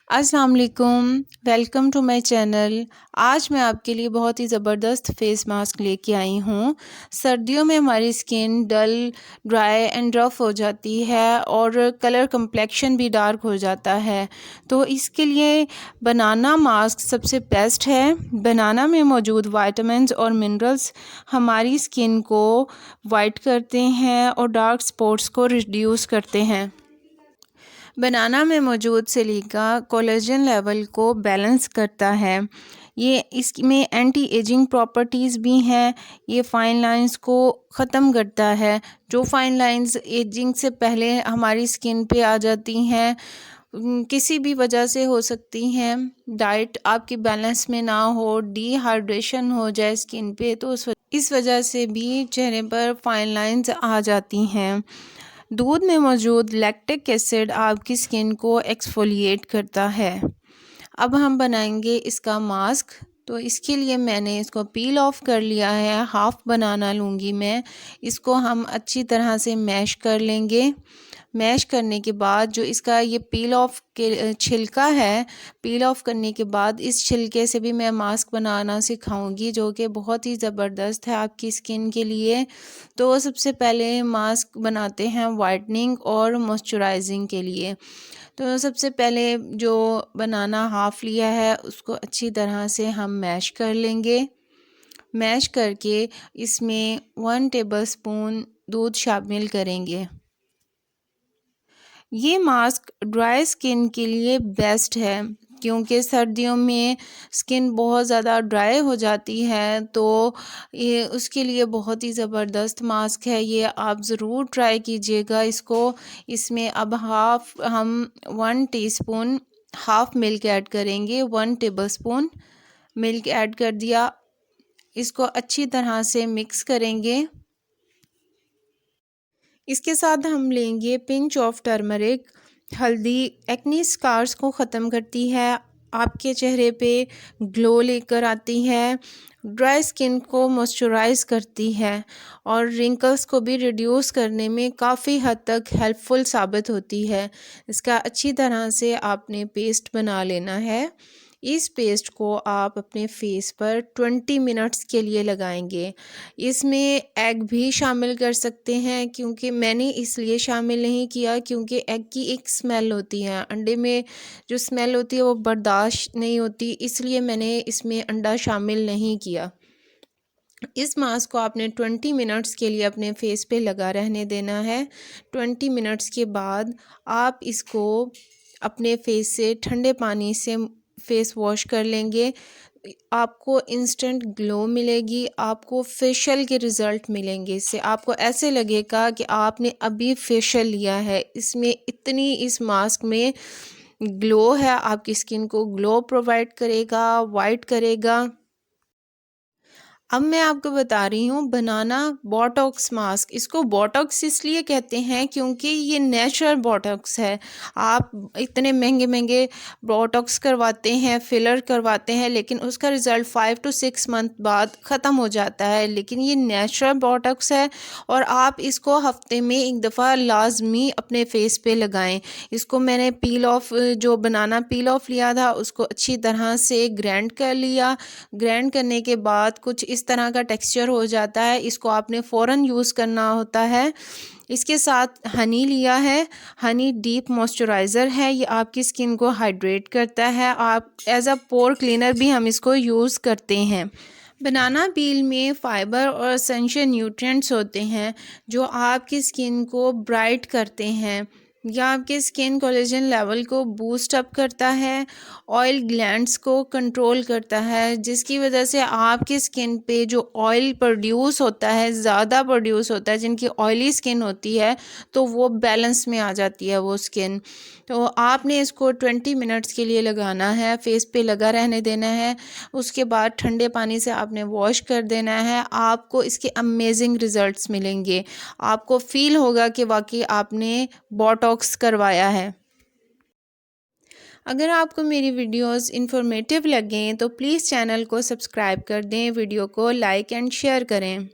अस्सलाम वालेकुम, welcome to my channel. आज मैं आपके लिए बहुत ही ज़बरदस्त फेस मास्क लेके आई हूँ। सर्दियों में हमारी skin dull, dry and rough हो जाती है और कलर कम्प्लेक्शन भी डार्क हो जाता है। तो इसके लिए बनाना मास्क सबसे बेस्ट है। बनाना में मौजूद विटामिन्स और मिनरल्स हमारी स्किन को वाइट करते हैं और डार्क स्पॉट्स को रिड्यूस करते हैं। बनाना में मौजूद सिलिका कोलेजन लेवल को बैलेंस करता है। ये इसमें एंटी एजिंग प्रॉपर्टीज़ भी हैं। ये फाइन लाइंस को ख़त्म करता है। जो फाइन लाइंस एजिंग से पहले हमारी स्किन पे आ जाती हैं, किसी भी वजह से हो सकती हैं। डाइट आपकी बैलेंस में ना हो, डिहाइड्रेशन हो जाए स्किन पे, तो इस वजह से भी चेहरे पर फाइन लाइंस आ जाती हैं। दूध में मौजूद लैक्टिक एसिड आपकी स्किन को एक्सफोलिएट करता है। अब हम बनाएंगे इसका मास्क। तो इसके लिए मैंने इसको पील ऑफ कर लिया है। हाफ़ बनाना लूँगी मैं। इसको हम अच्छी तरह से मैश कर लेंगे। मैश करने के बाद जो इसका ये पील ऑफ के छिलका है, पील ऑफ करने के बाद इस छिलके से भी मैं मास्क बनाना सिखाऊंगी, जो कि बहुत ही ज़बरदस्त है आपकी स्किन के लिए। तो सबसे पहले मास्क बनाते हैं वाइटनिंग और मॉइस्चराइजिंग के लिए। तो सबसे पहले जो बनाना हाफ़ लिया है उसको अच्छी तरह से हम मैश कर लेंगे। मैश करके इसमें 1 टेबलस्पून दूध शामिल करेंगे। ये मास्क ड्राई स्किन के लिए बेस्ट है, क्योंकि सर्दियों में स्किन बहुत ज़्यादा ड्राई हो जाती है। तो ये उसके लिए बहुत ही ज़बरदस्त मास्क है। ये आप ज़रूर ट्राई कीजिएगा इसको। इसमें अब हम 1 टीस्पून हाफ़ मिल्क ऐड करेंगे। 1 टेबलस्पून मिल्क ऐड कर दिया। इसको अच्छी तरह से मिक्स करेंगे। इसके साथ हम लेंगे पिंच ऑफ टर्मरिक। हल्दी एक्नी स्कार्स को ख़त्म करती है, आपके चेहरे पे ग्लो लेकर आती है, ड्राई स्किन को मॉइस्चराइज़ करती है और रिंकल्स को भी रिड्यूस करने में काफ़ी हद तक हेल्पफुल साबित होती है। इसका अच्छी तरह से आपने पेस्ट बना लेना है। इस पेस्ट को आप अपने फेस पर 20 मिनट्स के लिए लगाएंगे। इसमें एग भी शामिल कर सकते हैं, क्योंकि मैंने इसलिए शामिल नहीं किया क्योंकि एग की एक स्मेल होती है। अंडे में जो स्मेल होती है वो बर्दाश्त नहीं होती, इसलिए मैंने इसमें अंडा शामिल नहीं किया। इस मास्क को आपने 20 मिनट्स के लिए अपने फेस पे लगा रहने देना है। 20 मिनट्स के बाद आप इसको अपने फेस से ठंडे पानी से फेस वॉश कर लेंगे। आपको इंस्टेंट ग्लो मिलेगी, आपको फेशियल के रिज़ल्ट मिलेंगे। इससे आपको ऐसे लगेगा कि आपने अभी फेशियल लिया है। इसमें इतनी इस मास्क में ग्लो है, आपकी स्किन को ग्लो प्रोवाइड करेगा, वाइट करेगा। अब मैं आपको बता रही हूँ बनाना बोटॉक्स मास्क। इसको बोटॉक्स इसलिए कहते हैं क्योंकि ये नेचुरल बोटॉक्स है। आप इतने महंगे बोटॉक्स करवाते हैं, फिलर करवाते हैं, लेकिन उसका रिज़ल्ट 5 to 6 मंथ बाद ख़त्म हो जाता है। लेकिन ये नेचुरल बोटॉक्स है और आप इसको हफ्ते में एक दफ़ा लाजमी अपने फेस पे लगाएं। इसको मैंने पील ऑफ जो बनाना पील ऑफ लिया था उसको अच्छी तरह से ग्राइंड कर लिया। ग्राइंड करने के बाद कुछ इस तरह का टेक्सचर हो जाता है। इसको आपने फ़ौरन यूज़ करना होता है। इसके साथ हनी लिया है। हनी डीप मॉइस्चराइज़र है, ये आपकी स्किन को हाइड्रेट करता है। आप एज अ पोर क्लीनर भी हम इसको यूज़ करते हैं। बनाना पील में फ़ाइबर और एसेंशियल न्यूट्रिएंट्स होते हैं जो आपकी स्किन को ब्राइट करते हैं। यह आपके स्किन कोलेजन लेवल को बूस्ट अप करता है, ऑयल ग्लैंड्स को कंट्रोल करता है, जिसकी वजह से आपकी स्किन पे जो ऑयल प्रोड्यूस होता है, ज़्यादा प्रोड्यूस होता है, जिनकी ऑयली स्किन होती है, तो वो बैलेंस में आ जाती है वो स्किन। तो आपने इसको 20 मिनट्स के लिए लगाना है, फेस पे लगा रहने देना है। उसके बाद ठंडे पानी से आपने वॉश कर देना है। आपको इसके अमेजिंग रिज़ल्ट्स मिलेंगे। आपको फ़ील होगा कि वाकई आपने बोटॉक्स करवाया है। अगर आपको मेरी वीडियोस इन्फॉर्मेटिव लगें तो प्लीज़ चैनल को सब्सक्राइब कर दें, वीडियो को लाइक एंड शेयर करें।